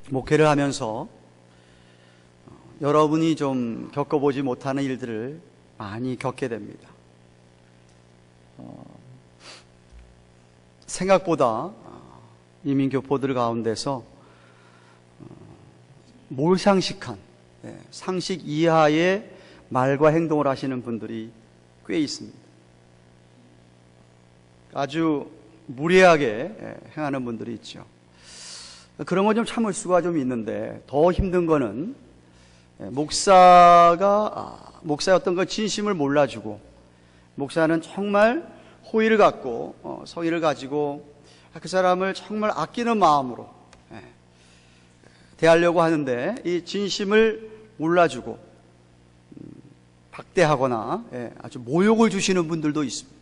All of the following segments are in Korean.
목회를 하면서 여러분이 좀 겪어보지 못하는 일들을 많이 겪게 됩니다. 생각보다 이민교포들 가운데서 몰상식한, 상식 이하의 말과 행동을 하시는 분들이 꽤 있습니다. 아주 무례하게 행하는 분들이 있죠. 그런 건 좀 참을 수가 좀 있는데, 더 힘든 거는 목사의 어떤 그 진심을 몰라주고, 목사는 정말 호의를 갖고 성의를 가지고 그 사람을 정말 아끼는 마음으로 대하려고 하는데, 이 진심을 몰라주고 박대하거나 아주 모욕을 주시는 분들도 있습니다.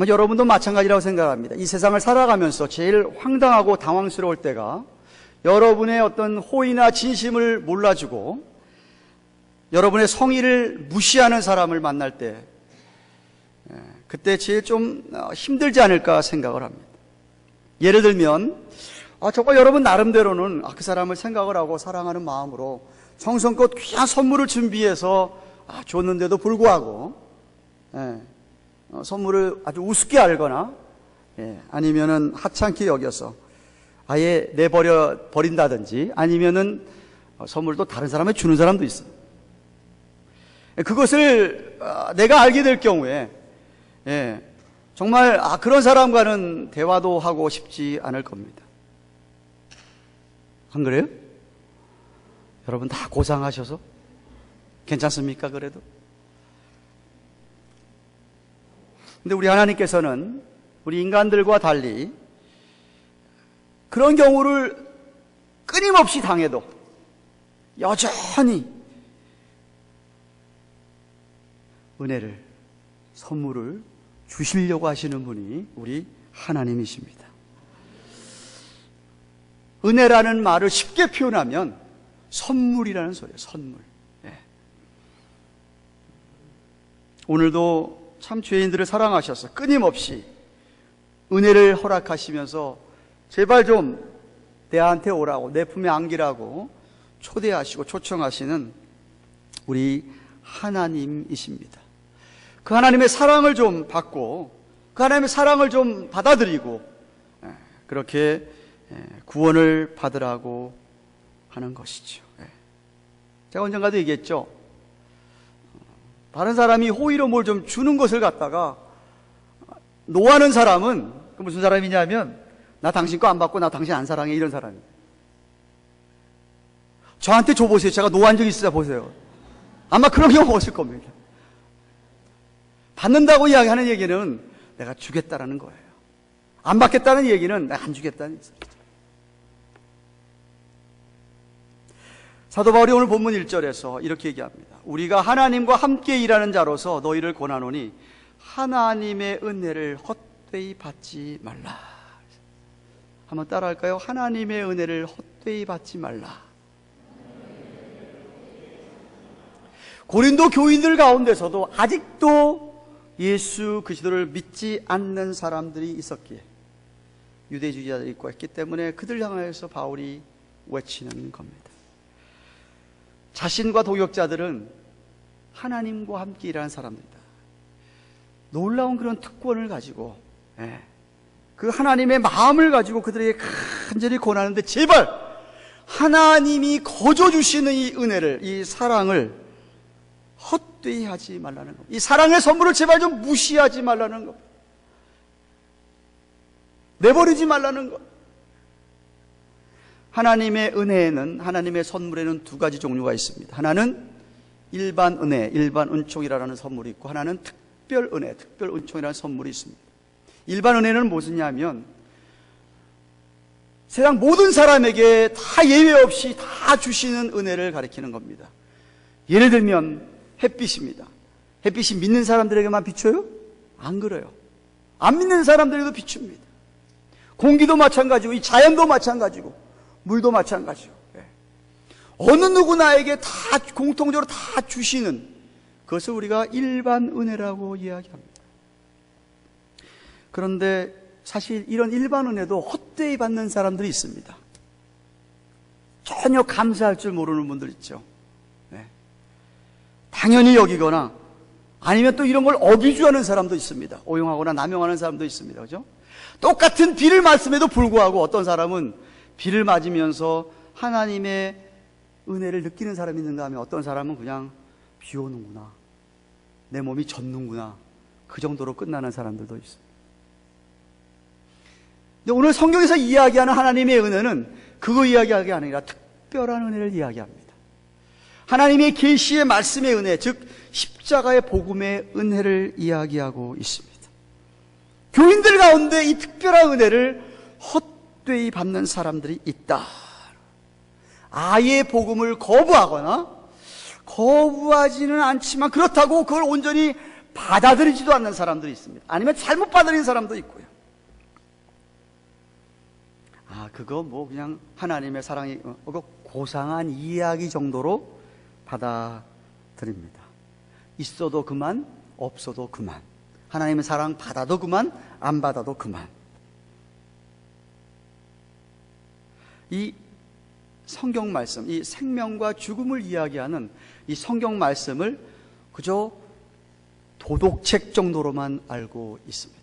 여러분도 마찬가지라고 생각합니다. 이 세상을 살아가면서 제일 황당하고 당황스러울 때가 여러분의 어떤 호의나 진심을 몰라주고 여러분의 성의를 무시하는 사람을 만날 때, 그때 제일 좀 힘들지 않을까 생각을 합니다. 예를 들면 저거 여러분 나름대로는 그 사람을 생각을 하고 사랑하는 마음으로 정성껏 귀한 선물을 준비해서 줬는데도 불구하고 선물을 아주 우습게 알거나 아니면은 하찮게 여겨서 아예 버린다든지, 아니면은 선물도 다른 사람에게 주는 사람도 있어요. 그것을 내가 알게 될 경우에 정말 그런 사람과는 대화도 하고 싶지 않을 겁니다. 안 그래요? 여러분 다 고상하셔서 괜찮습니까? 그래도? 근데 우리 하나님께서는 우리 인간들과 달리 그런 경우를 끊임없이 당해도 여전히 은혜를, 선물을 주시려고 하시는 분이 우리 하나님이십니다. 은혜라는 말을 쉽게 표현하면 선물이라는 소리예요. 선물. 오늘도 참 죄인들을 사랑하셔서 끊임없이 은혜를 허락하시면서 제발 좀 내한테 오라고, 내 품에 안기라고 초대하시고 초청하시는 우리 하나님이십니다. 그 하나님의 사랑을 좀 받고, 그 하나님의 사랑을 좀 받아들이고, 그렇게 구원을 받으라고 하는 것이죠. 제가 언젠가도 얘기했죠. 다른 사람이 호의로 뭘 좀 주는 것을 갖다가 노하는 사람은 무슨 사람이냐면, 나 당신 거 안 받고 나 당신 안 사랑해, 이런 사람이에요. 저한테 줘보세요. 제가 노한 적 있으자 보세요. 아마 그런 경우가 없을 겁니다. 받는다고 이야기하는 얘기는 내가 주겠다라는 거예요. 안 받겠다는 얘기는 내가 안 주겠다는 얘기죠. 사도 바울이 오늘 본문 1절에서 이렇게 얘기합니다. 우리가 하나님과 함께 일하는 자로서 너희를 권하노니 하나님의 은혜를 헛되이 받지 말라. 한번 따라할까요? 하나님의 은혜를 헛되이 받지 말라. 고린도 교인들 가운데서도 아직도 예수 그리스도를 믿지 않는 사람들이 있었기에, 유대주의자들이 있고 했기 때문에 그들 향하여서 바울이 외치는 겁니다. 자신과 동역자들은 하나님과 함께 일하는 사람들이다. 놀라운 그런 특권을 가지고 그 하나님의 마음을 가지고 그들에게 간절히 권하는데, 제발 하나님이 거저 주시는 이 은혜를, 이 사랑을 헛되이 하지 말라는 겁니다. 이 사랑의 선물을 제발 좀 무시하지 말라는 겁니다. 내버리지 말라는 것. 하나님의 은혜에는, 하나님의 선물에는 두 가지 종류가 있습니다. 하나는 일반 은혜, 일반 은총이라는 선물이 있고, 하나는 특별 은혜, 특별 은총이라는 선물이 있습니다. 일반 은혜는 무엇이냐면 세상 모든 사람에게 다 예외 없이 다 주시는 은혜를 가리키는 겁니다. 예를 들면 햇빛입니다. 햇빛이 믿는 사람들에게만 비춰요? 안 그래요. 안 믿는 사람들에게도 비춥니다. 공기도 마찬가지고, 이 자연도 마찬가지고, 물도 마찬가지고, 어느 누구나에게 다 공통적으로 다 주시는 그것을 우리가 일반 은혜라고 이야기합니다. 그런데 사실 이런 일반 은혜도 헛되이 받는 사람들이 있습니다. 전혀 감사할 줄 모르는 분들 있죠. 네. 당연히 여기거나 아니면 또 이런 걸 어기주하는 사람도 있습니다. 오용하거나 남용하는 사람도 있습니다. 그죠? 똑같은 비를 맞음에도 불구하고 어떤 사람은 비를 맞으면서 하나님의 은혜를 느끼는 사람이 있는가 하면 어떤 사람은 그냥 비 오는구나, 내 몸이 젖는구나, 그 정도로 끝나는 사람들도 있습니다. 근데 오늘 성경에서 이야기하는 하나님의 은혜는 그거 이야기하는 게 아니라 특별한 은혜를 이야기합니다. 하나님의 계시의 말씀의 은혜, 즉 십자가의 복음의 은혜를 이야기하고 있습니다. 교인들 가운데 이 특별한 은혜를 헛되이 받는 사람들이 있다. 아예 복음을 거부하지는 않지만 그렇다고 그걸 온전히 받아들이지도 않는 사람들이 있습니다. 아니면 잘못 받아들인 사람도 있고요. 그거 뭐 그냥 하나님의 사랑이 고상한 이야기 정도로 받아들입니다. 있어도 그만, 없어도 그만. 하나님의 사랑 받아도 그만, 안 받아도 그만. 이 성경 말씀, 이 생명과 죽음을 이야기하는 이 성경 말씀을 그저 도덕책 정도로만 알고 있습니다.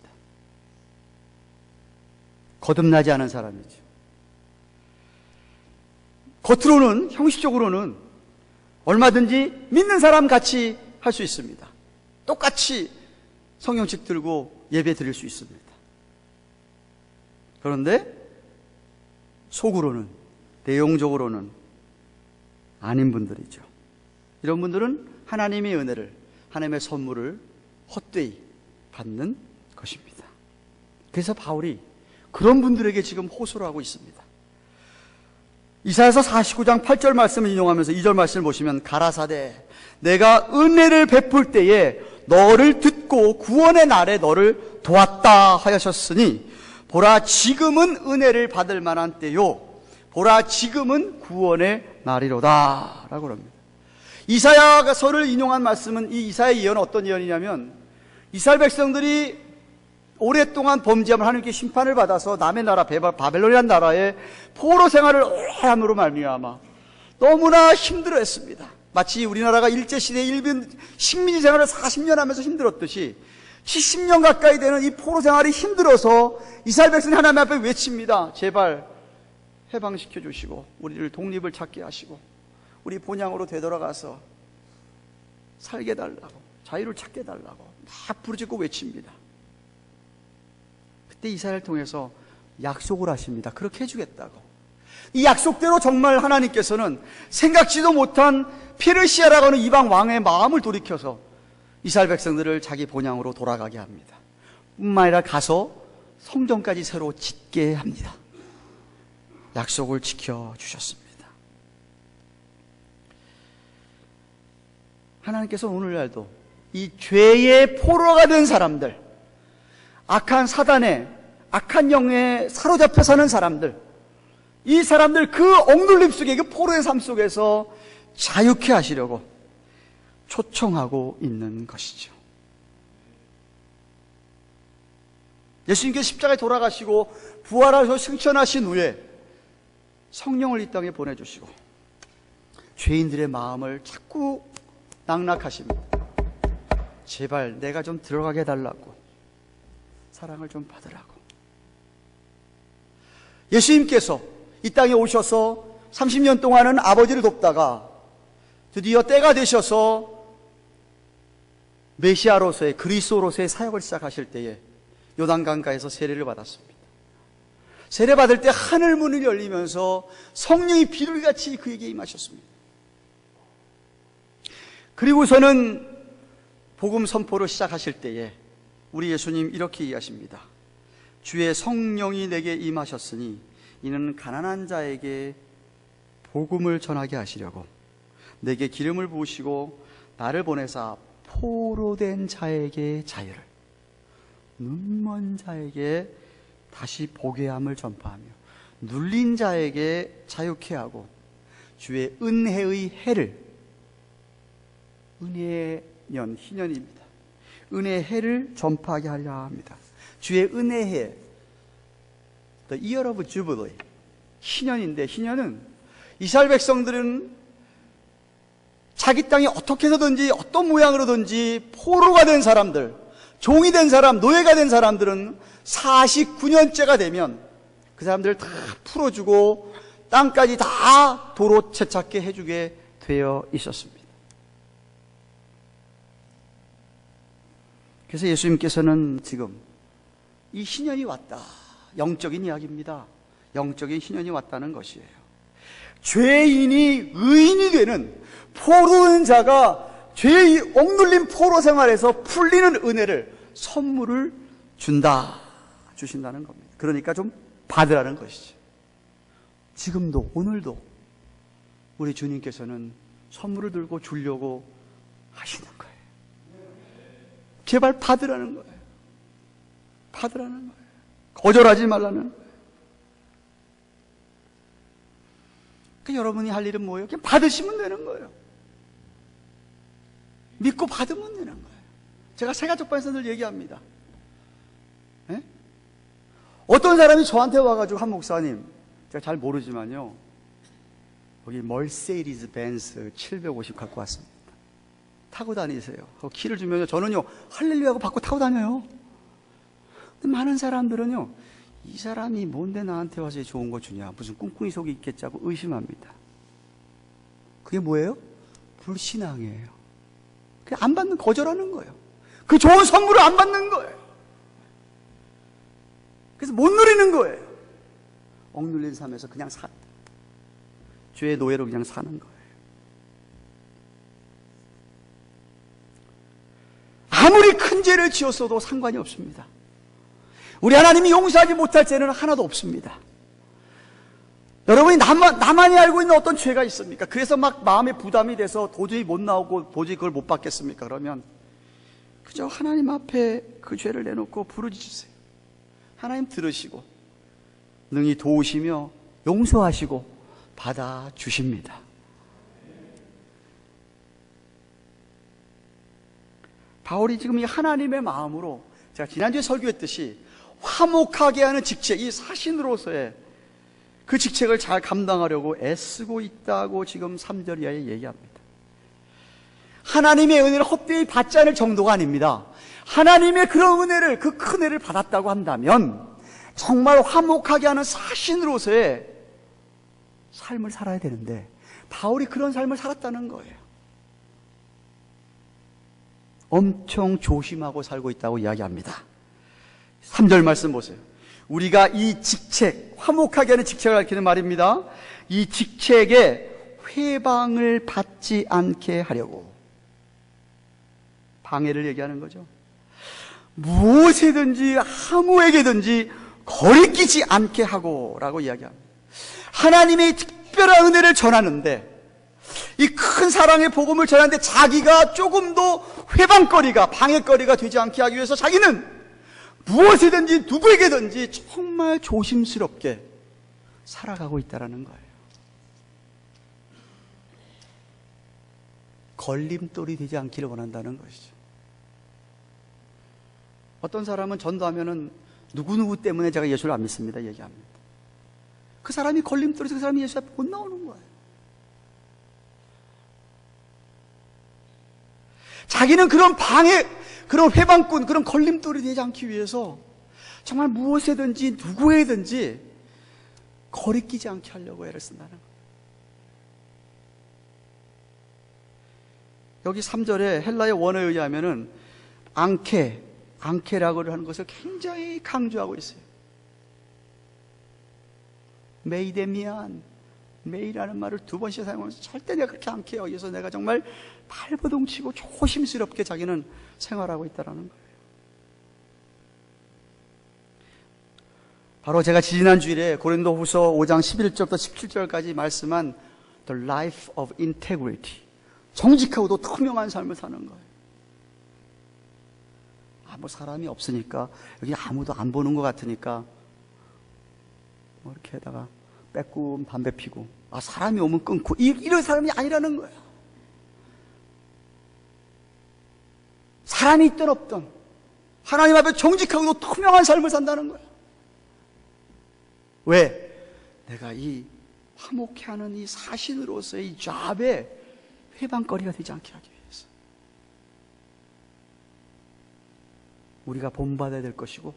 거듭나지 않은 사람이죠. 겉으로는, 형식적으로는 얼마든지 믿는 사람 같이 할 수 있습니다. 똑같이 성경책 들고 예배 드릴 수 있습니다. 그런데 속으로는, 내용적으로는 아닌 분들이죠. 이런 분들은 하나님의 은혜를, 하나님의 선물을 헛되이 받는 것입니다. 그래서 바울이 그런 분들에게 지금 호소를 하고 있습니다. 이사야서 49장 8절 말씀을 인용하면서 2절 말씀을 보시면 가라사대 내가 은혜를 베풀 때에 너를 듣고 구원의 날에 너를 도왔다 하셨으니 보라 지금은 은혜를 받을 만한 때요 보라 지금은 구원의 날이로다 라고 합니다. 이사야서를 인용한 말씀은 이 이사야 예언은 어떤 예언이냐면 이스라엘 백성들이 오랫동안 범죄함을 하나님께 심판을 받아서 남의 나라 바벨론이라는 나라에 포로 생활을 오래 함으로 말미암아 너무나 힘들어했습니다. 마치 우리나라가 일제시대에 일본 식민지 생활을 40년 하면서 힘들었듯이 70년 가까이 되는 이 포로 생활이 힘들어서 이스라엘 백성이 하나님 앞에 외칩니다. 제발 해방시켜 주시고 우리를 독립을 찾게 하시고 우리 본향으로 되돌아가서 살게 해달라고, 자유를 찾게 해달라고 막 부르짖고 외칩니다. 그때 이사야를 통해서 약속을 하십니다. 그렇게 해주겠다고. 이 약속대로 정말 하나님께서는 생각지도 못한 페르시아라고 하는 이방 왕의 마음을 돌이켜서 이스라엘 백성들을 자기 본향으로 돌아가게 합니다. 뿐만 아니라 가서 성전까지 새로 짓게 합니다. 약속을 지켜주셨습니다. 하나님께서 오늘날도 이 죄의 포로가 된 사람들, 악한 사단에, 악한 영에 사로잡혀 사는 사람들, 이 사람들 그 억눌림 속에, 그 포로의 삶 속에서 자유케 하시려고 초청하고 있는 것이죠. 예수님께서 십자가에 돌아가시고 부활하셔서 승천하신 후에 성령을 이 땅에 보내주시고 죄인들의 마음을 자꾸 낙낙하십니다. 제발 내가 좀 들어가게 해달라고, 사랑을 좀 받으라고. 예수님께서 이 땅에 오셔서 30년 동안은 아버지를 돕다가 드디어 때가 되셔서 메시아로서의, 그리스도로서의 사역을 시작하실 때에 요단강가에서 세례를 받았습니다. 세례 받을 때 하늘 문이 열리면서 성령이 비둘기같이 그에게 임하셨습니다. 그리고서는 복음 선포를 시작하실 때에 우리 예수님 이렇게 이야기하십니다. 주의 성령이 내게 임하셨으니 이는 가난한 자에게 복음을 전하게 하시려고 내게 기름을 부으시고 나를 보내사 포로된 자에게 자유를, 눈먼 자에게 다시 보게 함을 전파하며 눌린 자에게 자유케 하고 주의 은혜의 해를, 은혜의 년, 희년입니다. 은혜의 해를 전파하게 하려 합니다. 주의 은혜의 해, The Year of Jubilee. 희년인데, 희년은 이스라엘 백성들은 자기 땅이 어떻게 해서든지 어떤 모양으로든지 포로가 된 사람들, 종이 된 사람, 노예가 된 사람들은 49년째가 되면 그 사람들을 다 풀어주고 땅까지 다 도로 채찾게 해주게 되어 있었습니다. 그래서 예수님께서는 지금 이 희년이 왔다. 영적인 이야기입니다. 영적인 희년이 왔다는 것이에요. 죄인이 의인이 되는 포로된 자가 죄의 억눌린 포로 생활에서 풀리는 은혜를 선물을 주신다는 겁니다. 그러니까 좀 받으라는 것이죠. 지금도 오늘도 우리 주님께서는 선물을 들고 주려고 하시는 거예요. 제발 받으라는 거예요. 받으라는 거예요. 거절하지 말라는 거예요. 그러니까 여러분이 할 일은 뭐예요? 그냥 받으시면 되는 거예요. 믿고 받으면 되는 거예요. 제가 세가족반에서 늘 얘기합니다. 네? 어떤 사람이 저한테 와가지고 한 목사님, 제가 잘 모르지만요, 여기 멀세디스 벤츠 750 갖고 왔습니다. 타고 다니세요. 키를 주면요, 저는요 할렐루야하고 받고 타고 다녀요. 근데 많은 사람들은요, 이 사람이 뭔데 나한테 와서 좋은 거 주냐, 무슨 꿍꿍이 속이 있겠지 하고 의심합니다. 그게 뭐예요? 불신앙이에요. 그냥 안 받는, 거절하는 거예요. 그 좋은 선물을 안 받는 거예요. 그래서 못 누리는 거예요. 억눌린 삶에서 그냥 죄의 노예로 그냥 사는 거예요. 아무리 큰 죄를 지었어도 상관이 없습니다. 우리 하나님이 용서하지 못할 죄는 하나도 없습니다. 여러분이 나만이 알고 있는 어떤 죄가 있습니까? 그래서 막 마음에 부담이 돼서 도저히 못 나오고 도저히 그걸 못 받겠습니까? 그러면 그저 하나님 앞에 그 죄를 내놓고 부르짖으세요. 하나님 들으시고 능히 도우시며 용서하시고 받아주십니다. 바울이 지금 이 하나님의 마음으로, 제가 지난주에 설교했듯이 화목하게 하는 직책, 이 사신으로서의 그 직책을 잘 감당하려고 애쓰고 있다고 지금 3절 이하에 얘기합니다. 하나님의 은혜를 헛되이 받지 않을 정도가 아닙니다. 하나님의 그런 은혜를, 그 큰 은혜를 받았다고 한다면 정말 화목하게 하는 사신으로서의 삶을 살아야 되는데, 바울이 그런 삶을 살았다는 거예요. 엄청 조심하고 살고 있다고 이야기합니다. 3절 말씀 보세요. 우리가 이 직책, 화목하게 하는 직책을 가리키는 말입니다. 이 직책에 회방을 받지 않게 하려고. 방해를 얘기하는 거죠. 무엇이든지 아무에게든지 거리끼지 않게 하고 라고 이야기합니다. 하나님의 특별한 은혜를 전하는데, 이 큰 사랑의 복음을 전하는데 자기가 조금도 회방거리가, 방해거리가 되지 않게 하기 위해서 자기는 무엇이든지 누구에게든지 정말 조심스럽게 살아가고 있다는 거예요. 걸림돌이 되지 않기를 원한다는 것이죠. 어떤 사람은 전도하면은 누구누구 때문에 제가 예수를 안 믿습니다 얘기합니다. 그 사람이 걸림돌에서 그 사람이 예수 앞에 못 나오는 거예요. 자기는 그런 방해, 그런 회방꾼, 그런 걸림돌이 되지 않기 위해서 정말 무엇이든지 누구에든지 거리끼지 않게 하려고 애를 쓴다는 거예요. 여기 3절에 헬라의 원어에 의하면은 앙케라고 하는 것을 굉장히 강조하고 있어요. 메이데미안, 메이라는 말을 2번씩 사용하면서 절대 내가 그렇게 앙케 여기서 내가 정말 발버둥치고 조심스럽게 자기는 생활하고 있다는 거예요. 바로 제가 지난 주일에 고린도후서 5장 11절부터 17절까지 말씀한 The life of integrity, 정직하고도 투명한 삶을 사는 거예요. 뭐 사람이 없으니까, 여기 아무도 안 보는 것 같으니까 뭐 이렇게 해다가 빼꼼 담배 피고, 사람이 오면 끊고, 이런 사람이 아니라는 거예요. 사람이 있든 없든 하나님 앞에 정직하고도 투명한 삶을 산다는 거예요. 왜? 내가 이 화목해하는 이 사신으로서의 이 잡에 회방거리가 되지 않게 하기 위해서 우리가 본받아야 될 것이고,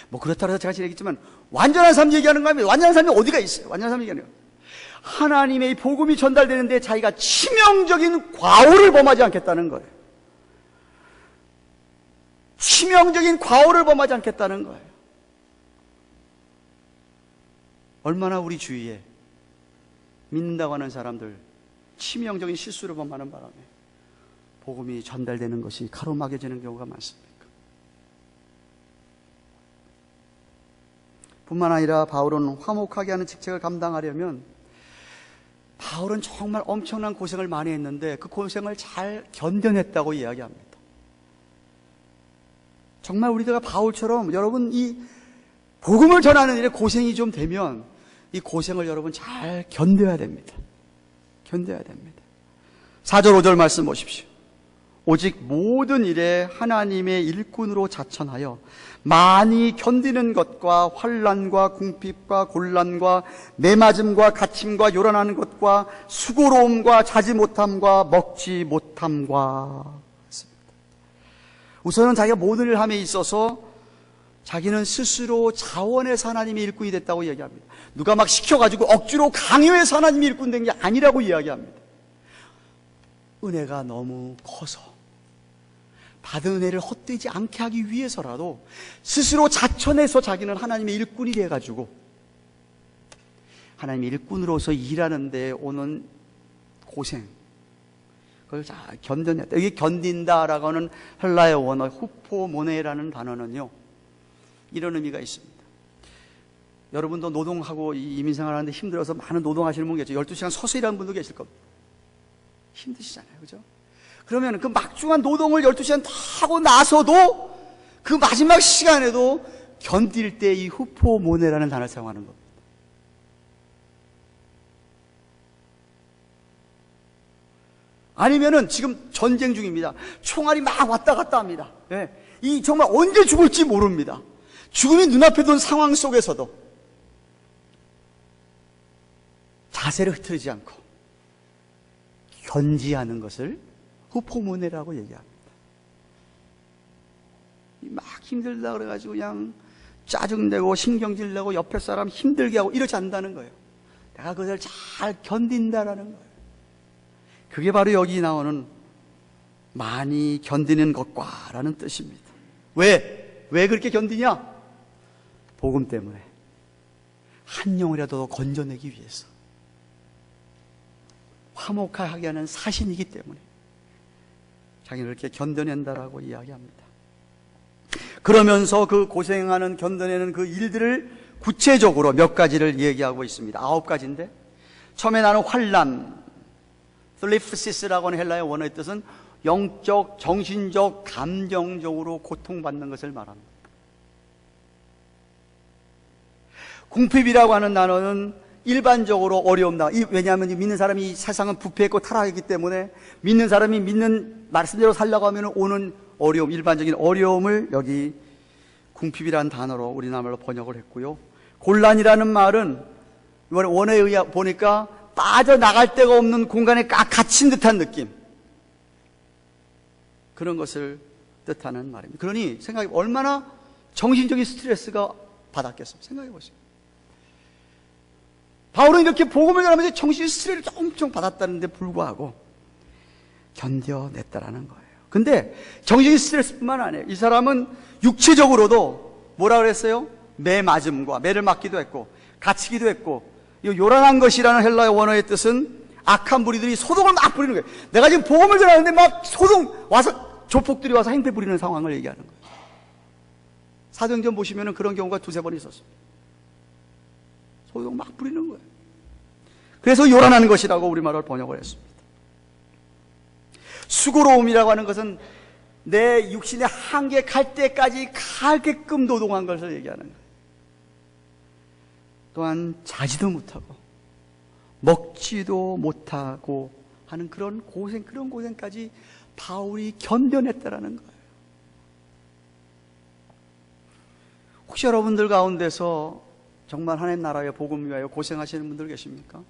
뭐 그렇다고 해서 제가 얘기했지만 완전한 삶 얘기하는 거 아니에요. 완전한 삶이 어디가 있어요? 완전한 삶 얘기하는 거예요. 하나님의 이 복음이 전달되는데 자기가 치명적인 과오를 범하지 않겠다는 거예요. 치명적인 과오를 범하지 않겠다는 거예요. 얼마나 우리 주위에 믿는다고 하는 사람들 치명적인 실수를 범하는 바람에 복음이 전달되는 것이 가로막혀지는 경우가 많습니까? 뿐만 아니라 바울은 화목하게 하는 직책을 감당하려면 바울은 정말 엄청난 고생을 많이 했는데 그 고생을 잘 견뎌냈다고 이야기합니다. 정말 우리가 바울처럼 여러분 이 복음을 전하는 일에 고생이 좀 되면 이 고생을 여러분 잘 견뎌야 됩니다. 견뎌야 됩니다. 4절 5절 말씀 보십시오. 오직 모든 일에 하나님의 일꾼으로 자천하여 많이 견디는 것과 환난과 궁핍과 곤란과 매맞음과 갇힘과 요란하는 것과 수고로움과 자지 못함과 먹지 못함과. 우선은 자기가 모든 일을 함에 있어서 자기는 스스로 자원해서 하나님의 일꾼이 됐다고 이야기합니다. 누가 막 시켜가지고 억지로 강요해서 하나님의 일꾼 된 게 아니라고 이야기합니다. 은혜가 너무 커서 받은 은혜를 헛되지 않게 하기 위해서라도 스스로 자천해서 자기는 하나님의 일꾼이 돼가지고 하나님의 일꾼으로서 일하는 데 오는 고생, 그걸 잘 견뎌냈다. 여기 견딘다라고 하는 헬라어 원어 후포모네라는 단어는요, 이런 의미가 있습니다. 여러분도 노동하고 이민생활 하는데 힘들어서 많은 노동하시는 분 계시죠. 12시간 서서 일하는 분도 계실 겁니다. 힘드시잖아요. 그죠? 그러면 그 막중한 노동을 12시간 다 하고 나서도 그 마지막 시간에도 견딜 때 이 후포모네라는 단어를 사용하는 겁니다. 아니면은 지금 전쟁 중입니다. 총알이 막 왔다 갔다 합니다. 네. 이 정말 언제 죽을지 모릅니다. 죽음이 눈앞에 둔 상황 속에서도 자세를 흐트리지 않고 견지하는 것을 후포모네라고 얘기합니다. 막 힘들다 그래가지고 그냥 짜증내고 신경질 내고 옆에 사람 힘들게 하고 이러지 않는다는 거예요. 내가 그것을 잘 견딘다라는 거예요. 그게 바로 여기 나오는 많이 견디는 것과 라는 뜻입니다. 왜 그렇게 견디냐? 복음 때문에 한 영혼이라도 더 건져내기 위해서 화목하게 하는 사신이기 때문에 자기는 그렇게 견뎌낸다라고 이야기합니다. 그러면서 그 고생하는 견뎌내는 그 일들을 구체적으로 몇 가지를 얘기하고 있습니다. 9가지인데 처음에 나는 환난, 슬리프시스라고 하는 헬라의 원어의 뜻은 영적, 정신적, 감정적으로 고통받는 것을 말합니다. 궁핍이라고 하는 단어는 일반적으로 어려움다. 왜냐하면 믿는 사람이 세상은 부패했고 타락했기 때문에 믿는 사람이 믿는 말씀대로 살려고 하면 오는 어려움, 일반적인 어려움을 여기 궁핍이라는 단어로 우리나라말로 번역을 했고요. 곤란이라는 말은 이번에 원어에 의해 보니까 빠져나갈 데가 없는 공간에 꽉 갇힌 듯한 느낌, 그런 것을 뜻하는 말입니다. 그러니 생각해 얼마나 정신적인 스트레스가 받았겠습니까? 생각해 보세요. 바울은 이렇게 복음을 전하면서 정신 스트레스를 엄청 받았다는데 불구하고 견뎌냈다라는 거예요. 근데 정신 스트레스뿐만 아니에요. 이 사람은 육체적으로도 뭐라 그랬어요? 매 맞음과 매를 맞기도 했고 갇히기도 했고, 이 요란한 것이라는 헬라의 원어의 뜻은 악한 무리들이 소동을 막 부리는 거예요. 내가 지금 복음을 전하는데 막 소동 와서 조폭들이 와서 행패 부리는 상황을 얘기하는 거예요. 사도행전 보시면 그런 경우가 2-3번 있었어요. 소동 막 부리는 거예요. 그래서 요란한 것이라고 우리말로 번역을 했습니다. 수고로움이라고 하는 것은 내 육신의 한계 갈 때까지 가게끔 노동한 것을 얘기하는 거예요. 또한 자지도 못하고 먹지도 못하고 하는 그런 고생까지 바울이 견뎌냈다라는 거예요. 혹시 여러분들 가운데서 정말 하나님 나라의 복음 위하여 고생하시는 분들 계십니까?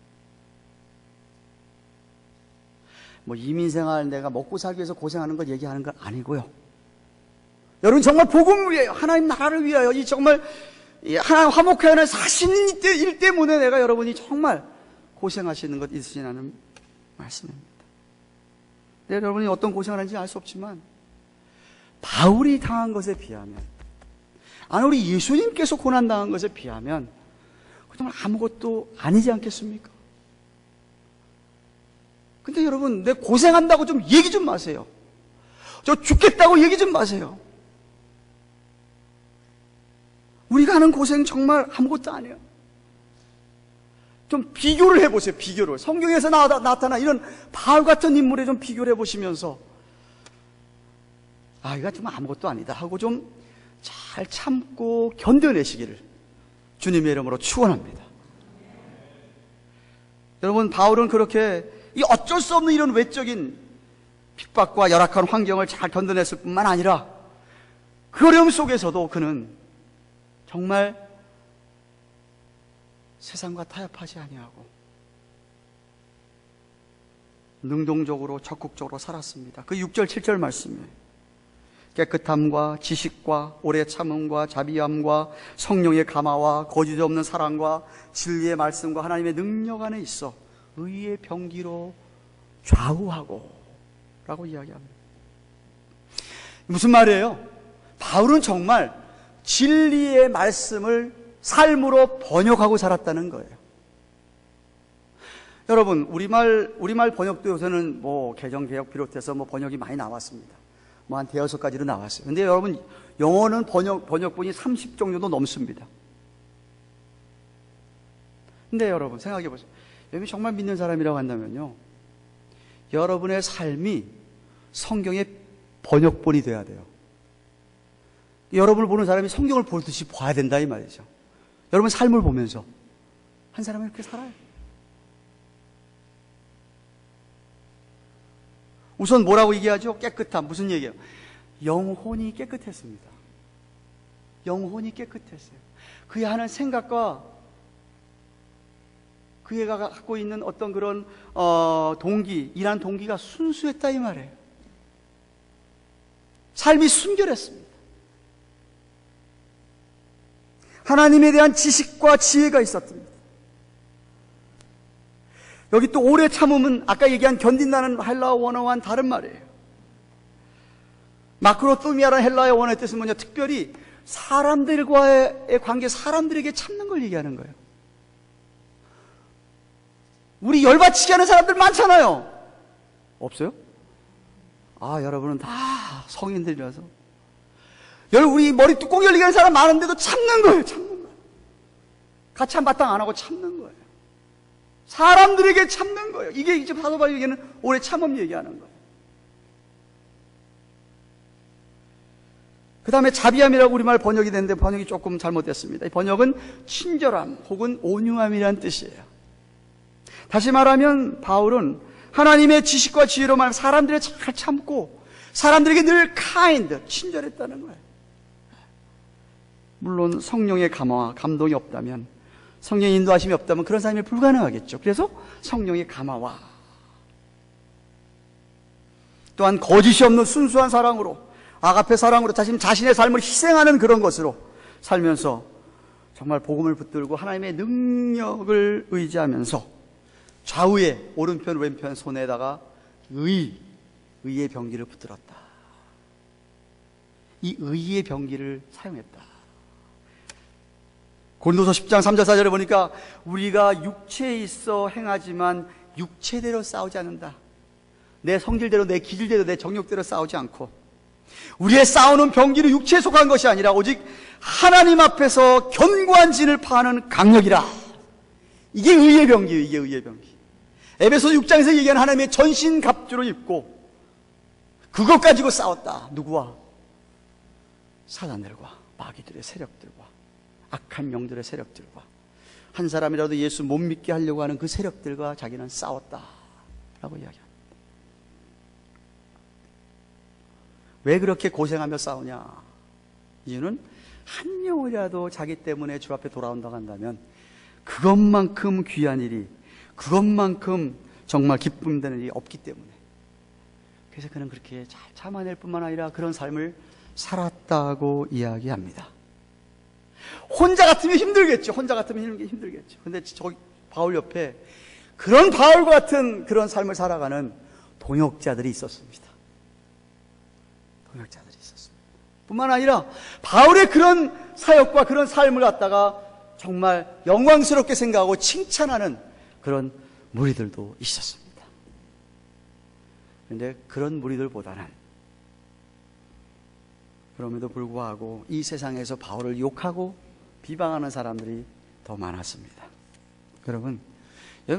뭐 이민생활 내가 먹고 살기 위해서 고생하는 걸 얘기하는 건 아니고요. 여러분 정말 복음을 위하여, 하나님 나라를 위하여, 이 정말 하나님 화목하여는 사신 일 때문에 내가 여러분이 정말 고생하시는 것 있으시냐는 말씀입니다. 네, 여러분이 어떤 고생을 하는지 알 수 없지만 바울이 당한 것에 비하면, 아니 우리 예수님께서 고난당한 것에 비하면 정말 아무것도 아니지 않겠습니까? 근데 여러분, 내 고생한다고 좀 얘기 좀 마세요. 저 죽겠다고 얘기 좀 마세요. 우리가 하는 고생 정말 아무것도 아니에요. 좀 비교를 해보세요. 비교를. 성경에서 나타난 이런 바울 같은 인물에 좀 비교를 해보시면서 이거 좀 아무것도 아니다 하고 좀 잘 참고 견뎌내시기를 주님의 이름으로 축원합니다. 여러분, 바울은 그렇게 이 어쩔 수 없는 이런 외적인 핍박과 열악한 환경을 잘 견뎌냈을 뿐만 아니라 그 어려움 속에서도 그는 정말 세상과 타협하지 아니하고 능동적으로 적극적으로 살았습니다. 그 6절 7절 말씀이에요. 깨끗함과 지식과 오래 참음과 자비함과 성령의 감화와 거짓 없는 사랑과 진리의 말씀과 하나님의 능력 안에 있어 의의 병기로 좌우하고 라고 이야기합니다. 무슨 말이에요? 바울은 정말 진리의 말씀을 삶으로 번역하고 살았다는 거예요. 여러분, 우리말 번역도 요새는 뭐 개정개혁 비롯해서 뭐 번역이 많이 나왔습니다. 뭐 한 대여섯 가지로 나왔어요. 근데 여러분, 영어는 번역본이 30종류도 넘습니다. 근데 여러분, 생각해 보세요. 여러분이 정말 믿는 사람이라고 한다면요, 여러분의 삶이 성경의 번역본이 돼야 돼요. 여러분을 보는 사람이 성경을 보듯이 봐야 된다 이 말이죠. 여러분 삶을 보면서 한 사람은 이렇게 살아요. 우선 뭐라고 얘기하죠? 깨끗함. 무슨 얘기예요? 영혼이 깨끗했습니다. 영혼이 깨끗했어요. 그의 하는 생각과 그가 갖고 있는 어떤 그런 동기, 일하는 동기가 순수했다 이 말이에요. 삶이 순결했습니다. 하나님에 대한 지식과 지혜가 있었습니다. 여기 또 오래 참음은 아까 얘기한 견딘다는 헬라어 원어와는 다른 말이에요. 마크로토미아라는 헬라어 원어의 뜻은 뭐냐? 특별히 사람들과의 관계, 사람들에게 참는 걸 얘기하는 거예요. 우리 열받치게 하는 사람들 많잖아요. 없어요? 여러분은 다 성인들이라서. 우리 머리 뚜껑 열리게 하는 사람 많은데도 참는 거예요. 참는 거예요. 같이 한바탕 안 하고 참는 거예요. 사람들에게 참는 거예요. 이게 이제 사도 바울이 얘기하는 오래 참음 얘기하는 거예요. 그 다음에 자비함이라고 우리말 번역이 됐는데 번역이 조금 잘못됐습니다. 이 번역은 친절함 혹은 온유함이라는 뜻이에요. 다시 말하면 바울은 하나님의 지식과 지혜로 말하면 사람들을 잘 참고 사람들에게 늘 kind, 친절했다는 거예요. 물론 성령의 감화와 감동이 없다면, 성령의 인도하심이 없다면 그런 삶이 불가능하겠죠. 그래서 성령의 감화와 또한 거짓이 없는 순수한 사랑으로, 아가페 사랑으로 자신의 삶을 희생하는 그런 것으로 살면서 정말 복음을 붙들고 하나님의 능력을 의지하면서 좌우에 오른편 왼편 손에다가 의의 병기를 붙들었다. 이 의의 병기를 사용했다. 고린도서 10장 3절 4절에 보니까 우리가 육체에 있어 행하지만 육체대로 싸우지 않는다. 내 성질대로, 내 기질대로, 내 정욕대로 싸우지 않고 우리의 싸우는 병기는 육체에 속한 것이 아니라 오직 하나님 앞에서 견고한 진을 파하는 강력이라. 이게 의의 병기예요. 이게 의의 병기. 에베소서 6장에서 얘기하는 하나님의 전신갑주를 입고 그것 가지고 싸웠다. 누구와? 사단들과 마귀들의 세력들과 악한 영들의 세력들과 한 사람이라도 예수 못 믿게 하려고 하는 그 세력들과 자기는 싸웠다 라고 이야기합니다. 왜 그렇게 고생하며 싸우냐? 이유는 한 영혼이라도 자기 때문에 주 앞에 돌아온다고 한다면 그것만큼 귀한 일이, 그것만큼 정말 기쁨 되는 일이 없기 때문에, 그래서 그는 그렇게 잘 참아낼 뿐만 아니라 그런 삶을 살았다고 이야기합니다. 혼자 같으면 힘들겠죠. 혼자 같으면 힘들겠죠. 근데 저기 바울 옆에 그런 바울과 같은 그런 삶을 살아가는 동역자들이 있었습니다. 동역자들이 있었습니다. 뿐만 아니라 바울의 그런 사역과 그런 삶을 갖다가 정말 영광스럽게 생각하고 칭찬하는 그런 무리들도 있었습니다. 그런데 그런 무리들보다는, 그럼에도 불구하고 이 세상에서 바울을 욕하고 비방하는 사람들이 더 많았습니다. 여러분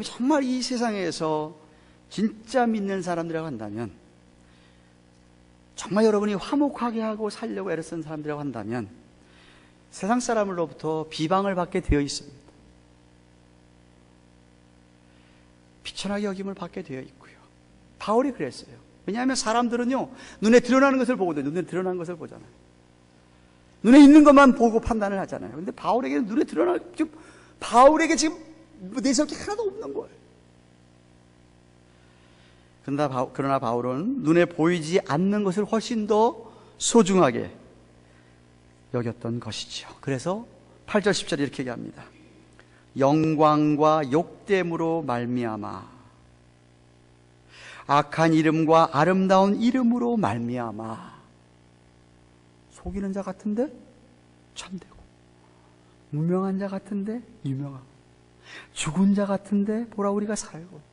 정말 이 세상에서 진짜 믿는 사람들이라고 한다면, 정말 여러분이 화목하게 하고 살려고 애를 쓴 사람들이라고 한다면 세상 사람으로부터 비방을 받게 되어 있습니다. 비천하게 여김을 받게 되어 있고요. 바울이 그랬어요. 왜냐하면 사람들은요, 눈에 드러나는 것을 보거든요. 눈에 드러나는 것을 보잖아요. 눈에 있는 것만 보고 판단을 하잖아요. 근데 바울에게는 눈에 바울에게 지금 내세울 게 하나도 없는 거예요. 그러나 바울은 눈에 보이지 않는 것을 훨씬 더 소중하게 여겼던 것이죠. 그래서 8절 10절 이렇게 얘기합니다. 영광과 욕됨으로 말미암아, 악한 이름과 아름다운 이름으로 말미암아. 속이는 자 같은데 참되고, 무명한 자 같은데 유명하고, 죽은 자 같은데 보라 우리가 살고,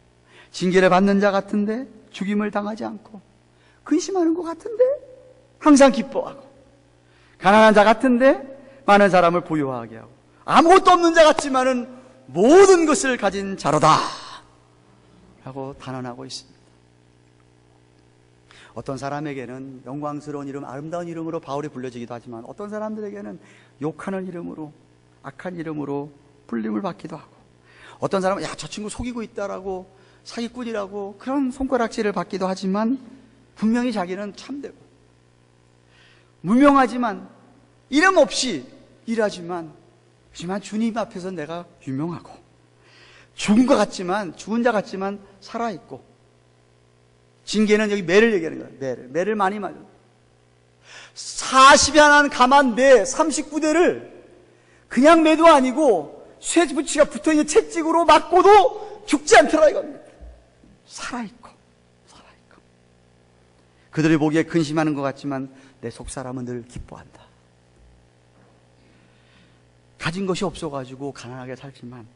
징계를 받는 자 같은데 죽임을 당하지 않고, 근심하는 것 같은데 항상 기뻐하고, 가난한 자 같은데 많은 사람을 부유하게 하고, 아무것도 없는 자 같지만은 모든 것을 가진 자로다 라고 단언하고 있습니다. 어떤 사람에게는 영광스러운 이름, 아름다운 이름으로 바울이 불려지기도 하지만, 어떤 사람들에게는 욕하는 이름으로, 악한 이름으로 불림을 받기도 하고, 어떤 사람은 야, 저 친구 속이고 있다라고, 사기꾼이라고 그런 손가락질을 받기도 하지만, 분명히 자기는 참되고 무명하지만 이름 없이 일하지만, 하지만 주님 앞에서 내가 유명하고, 죽은 자 같지만 살아있고, 징계는 여기 매를 얘기하는 거예요. 매를 많이 맞아. 40이 하나는 가만 매 39대를 그냥 매도 아니고 쇠붙이가 붙어있는 채찍으로 맞고도 죽지 않더라 이겁니다. 살아있고. 그들이 보기에 근심하는 것 같지만 내 속사람은 늘 기뻐한다. 가진 것이 없어가지고 가난하게 살지만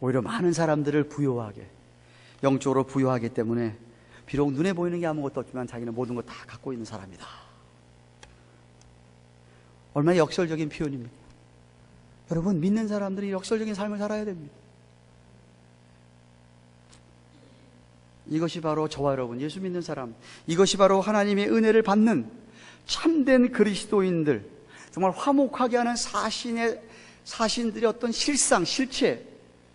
오히려 많은 사람들을 부유하게, 영적으로 부유하기 때문에 비록 눈에 보이는 게 아무것도 없지만 자기는 모든 것 다 갖고 있는 사람이다. 얼마나 역설적인 표현입니까? 여러분, 믿는 사람들이 역설적인 삶을 살아야 됩니다. 이것이 바로 저와 여러분, 예수 믿는 사람, 이것이 바로 하나님의 은혜를 받는 참된 그리스도인들, 정말 화목하게 하는 사신들의 어떤 실상, 실체,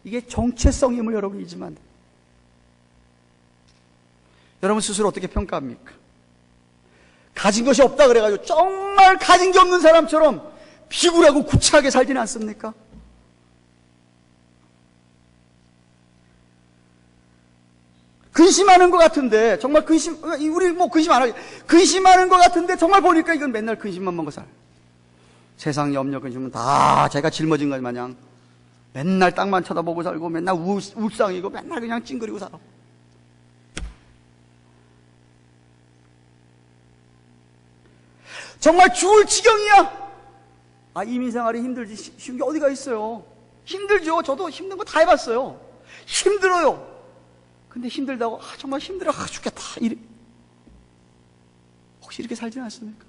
이게 정체성임을 여러분 잊으면 안 돼요. 여러분 스스로 어떻게 평가합니까? 가진 것이 없다 그래가지고 정말 가진 게 없는 사람처럼 비굴하고 구차하게 살지는 않습니까? 근심하는 것 같은데, 정말 우리 근심 안 하죠. 근심하는 것 같은데 정말 보니까 이건 맨날 근심만 먹고 살아요. 세상 염려 근심은 다 제가 짊어진 것 마냥 맨날 땅만 쳐다보고 살고, 맨날 울상이고, 맨날 그냥 찡그리고 살아. 정말 죽을 지경이야. 이민 생활이 힘들지 쉬운 게 어디가 있어요. 힘들죠. 저도 힘든 거 다 해봤어요. 힘들어요. 근데 힘들다고 정말 힘들어 죽겠다 혹시 이렇게 살지는 않습니까?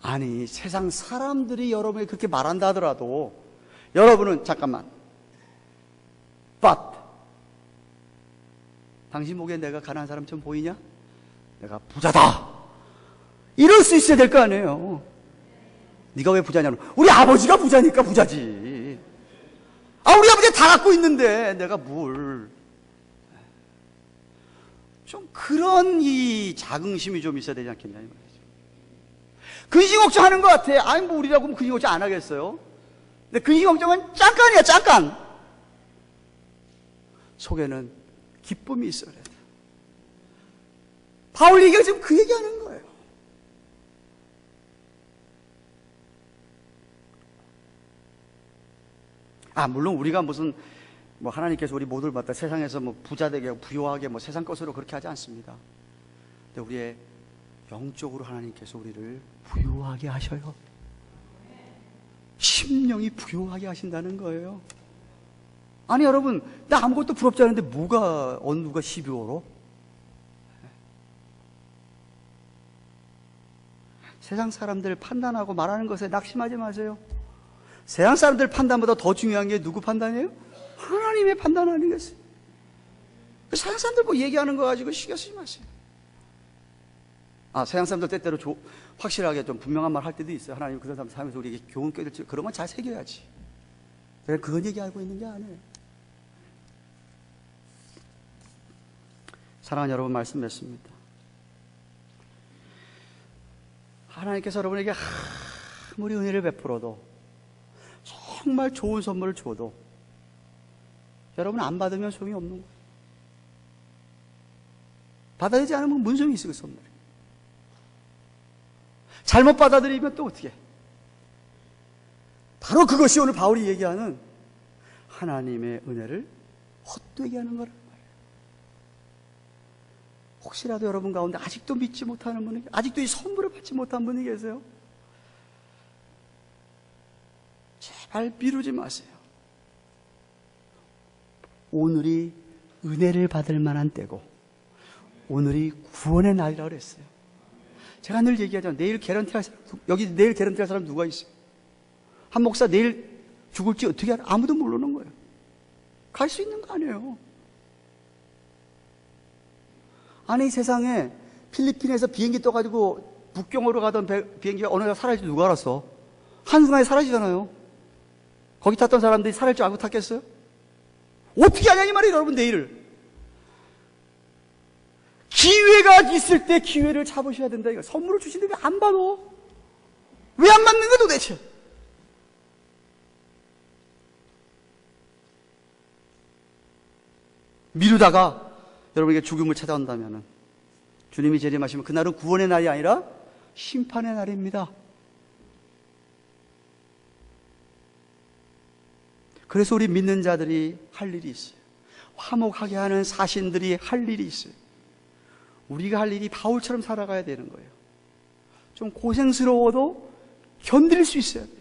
아니, 세상 사람들이 여러분이 그렇게 말한다 하더라도 여러분은 잠깐만, but 당신 보기엔 내가 가난한 사람처럼 보이냐? 내가 부자다 이럴 수 있어야 될 거 아니에요. 네가 왜 부자냐고. 우리 아버지가 부자니까 부자지. 우리 아버지가 다 갖고 있는데 내가 뭘. 좀 그런 이 자긍심이 좀 있어야 되지 않겠냐 이 말이죠. 근심 걱정하는 것 같아. 아니 뭐 우리라고 근심 걱정 안 하겠어요? 근데 근심 걱정은 잠깐이야, 잠깐. 속에는 기쁨이 있어야 돼. 바울 얘기가 지금 그 얘기하는 거예요. 물론 우리가 무슨 뭐 하나님께서 우리 모두를 받다 세상에서 뭐 부자 되게 부유하게 뭐 세상 것으로 그렇게 하지 않습니다. 근데 우리의 영적으로 하나님께서 우리를 부유하게 하셔요. 심령이 부유하게 하신다는 거예요. 아니 여러분, 나 아무것도 부럽지 않은데 뭐가 어느 누가 시비 걸어? 세상 사람들 판단하고 말하는 것에 낙심하지 마세요. 세상 사람들 판단보다 더 중요한 게 누구 판단이에요? 하나님의 판단 아니겠어요? 세상 사람들 뭐 얘기하는 거 가지고 신경 쓰지 마세요. 세상 사람들 때때로 확실하게 좀 분명한 말 할 때도 있어요. 하나님 그 사람 살면서 우리에게 교훈 껴들지, 그런 건 잘 새겨야지. 내가 그건 얘기하고 있는 게 아니에요. 사랑하는 여러분, 말씀 맺습니다. 하나님께서 여러분에게 아무리 은혜를 베풀어도, 정말 좋은 선물을 줘도 여러분 안 받으면 소용이 없는 거예요. 받아들이지 않으면 문성이 있어요, 그 선물이. 잘못 받아들이면 또 어떻게 해? 바로 그것이 오늘 바울이 얘기하는 하나님의 은혜를 헛되게 하는 거란 말이에요. 혹시라도 여러분 가운데 아직도 믿지 못하는 분이, 아직도 이 선물을 받지 못한 분이 계세요? 제발 미루지 마세요. 오늘이 은혜를 받을 만한 때고, 오늘이 구원의 날이라고 그랬어요. 제가 늘 얘기하잖아요. 내일 개런티 할 사람, 여기 내일 개런티 할 사람 누가 있어요? 한 목사 내일 죽을지 어떻게 알아? 아무도 모르는 거예요. 갈 수 있는 거 아니에요. 아니 세상에 필리핀에서 비행기 떠가지고 북경으로 가던 비행기가 어느 날 사라질지 누가 알았어? 한순간에 사라지잖아요. 거기 탔던 사람들이 사라질 줄 알고 탔겠어요? 어떻게 하냐 이 말이에요, 여러분. 내일을 기회가 있을 때 기회를 잡으셔야 된다. 이거 선물을 주시는데 왜 안 받아? 왜 안 받는 거야 도대체? 미루다가 여러분에게 죽음을 찾아온다면 주님이 재림하시면 그날은 구원의 날이 아니라 심판의 날입니다. 그래서 우리 믿는 자들이 할 일이 있어요. 화목하게 하는 사신들이 할 일이 있어요. 우리가 할 일이 바울처럼 살아가야 되는 거예요. 좀 고생스러워도 견딜 수 있어야 돼요.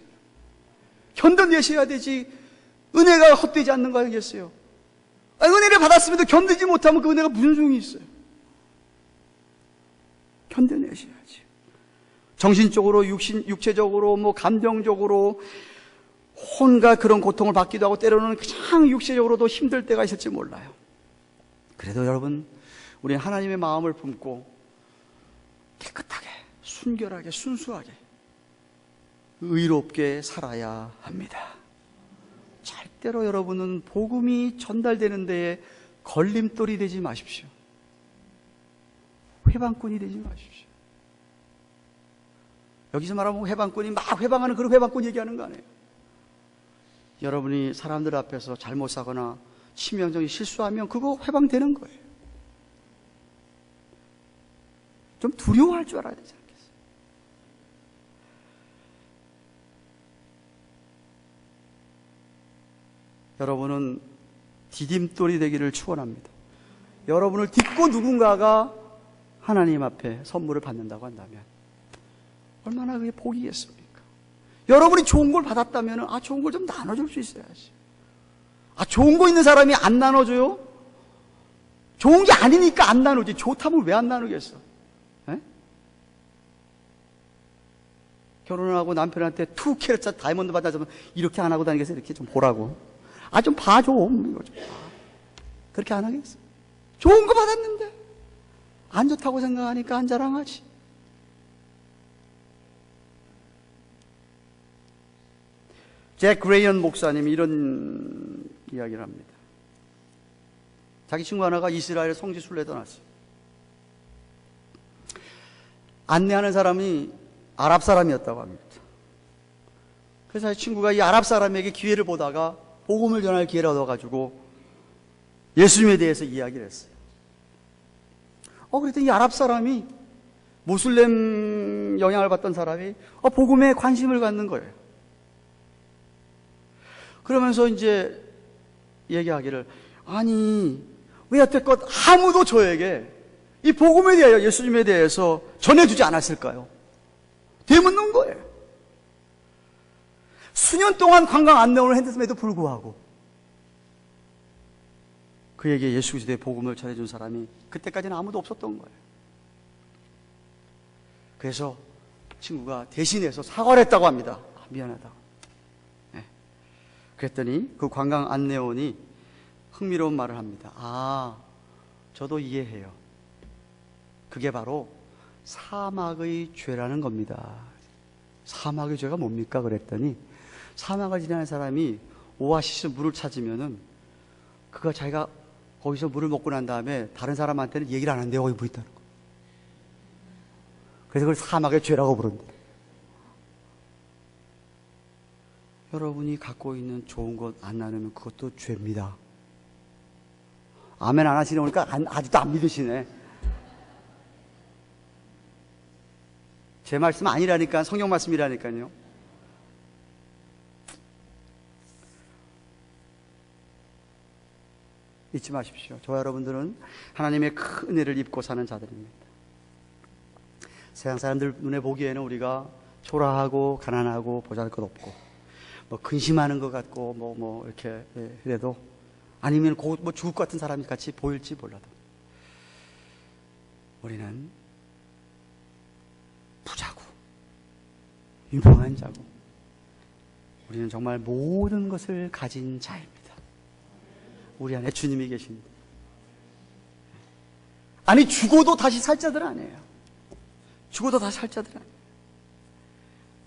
견뎌내셔야 되지. 은혜가 헛되지 않는 거 아니겠어요? 은혜를 받았음에도 견디지 못하면 그 은혜가 무슨 소용이 있어요? 견뎌내셔야지. 정신적으로, 육체적으로, 감정적으로 온갖 그런 고통을 받기도 하고 때로는 그냥 육체적으로도 힘들 때가 있을지 몰라요. 그래도 여러분, 우리는 하나님의 마음을 품고 깨끗하게, 순결하게, 순수하게, 의롭게 살아야 합니다. 절대로 여러분은 복음이 전달되는 데에 걸림돌이 되지 마십시오. 회방꾼이 되지 마십시오. 여기서 말하면 회방꾼이 막 회방하는 그런 회방꾼 얘기하는 거 아니에요. 여러분이 사람들 앞에서 잘못 사거나 치명적인 실수하면 그거 회방되는 거예요. 좀 두려워할 줄 알아야 되지 않겠어요? 여러분은 디딤돌이 되기를 축원합니다. 여러분을 딛고 누군가가 하나님 앞에 선물을 받는다고 한다면 얼마나 그게 복이겠습니까? 여러분이 좋은 걸 받았다면 좋은 걸 좀 나눠줄 수 있어야지. 좋은 거 있는 사람이 안 나눠줘요? 좋은 게 아니니까 안 나누지. 좋다면 왜 안 나누겠어? 에? 결혼을 하고 남편한테 2캐럿짜리 다이아몬드 받아주면 이렇게 안 하고 다니겠어? 이렇게 좀 보라고. 좀 봐줘. 이거 좀 봐. 그렇게 안 하겠어? 좋은 거 받았는데 안 좋다고 생각하니까 안 자랑하지. 잭 그레이언 목사님이 이런 이야기를 합니다. 자기 친구 하나가 이스라엘 성지 순례도 났어요. 안내하는 사람이 아랍 사람이었다고 합니다. 그래서 이 친구가 이 아랍 사람에게 기회를 보다가 복음을 전할 기회를 얻어가지고 예수님에 대해서 이야기를 했어요. 그랬더니 이 아랍 사람이 모슬렘 영향을 받던 사람이 복음에 관심을 갖는 거예요. 그러면서 이제 얘기하기를, 아니 왜 여태껏 아무도 저에게 이 복음에 대하여 예수님에 대해서 전해주지 않았을까요? 되묻는 거예요. 수년 동안 관광 안내원을 했음에도 불구하고 그에게 예수 그리스도의 복음을 전해준 사람이 그때까지는 아무도 없었던 거예요. 그래서 친구가 대신해서 사과를 했다고 합니다. 미안하다. 네. 그랬더니 그 관광 안내원이 흥미로운 말을 합니다. 저도 이해해요. 그게 바로 사막의 죄라는 겁니다. 사막의 죄가 뭡니까? 그랬더니 사막을 지나는 사람이 오아시스 물을 찾으면은 그가 자기가 거기서 물을 먹고 난 다음에 다른 사람한테는 얘기를 안 한대요. 거기 물 있다는 거. 그래서 그걸 사막의 죄라고 부른대요. 여러분이 갖고 있는 좋은 것 안 나누면 그것도 죄입니다. 아멘 안 하시는 거니까 아직도 안 믿으시네. 제 말씀 아니라니까, 성경 말씀이라니까요. 잊지 마십시오. 저와 여러분들은 하나님의 큰 은혜를 입고 사는 자들입니다. 세상 사람들 눈에 보기에는 우리가 초라하고 가난하고 보잘것없고 근심하는 것 같고 이렇게 그래도 아니면 죽을 것 같은 사람이 같이 보일지 몰라도 우리는 부자고 유명한 자고 우리는 정말 모든 것을 가진 자입니다. 우리 안에 주님이 계십니다. 아니 죽어도 다시 살 자들 아니에요. 죽어도 다시 살 자들 아니에요.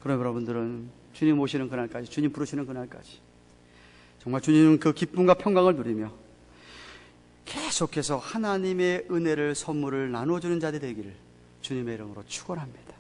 그럼 여러분들은 주님 오시는 그날까지, 주님 부르시는 그날까지 정말 주님은 그 기쁨과 평강을 누리며 계속해서 하나님의 은혜를 선물을 나눠주는 자들이 되기를 주님의 이름으로 축원합니다.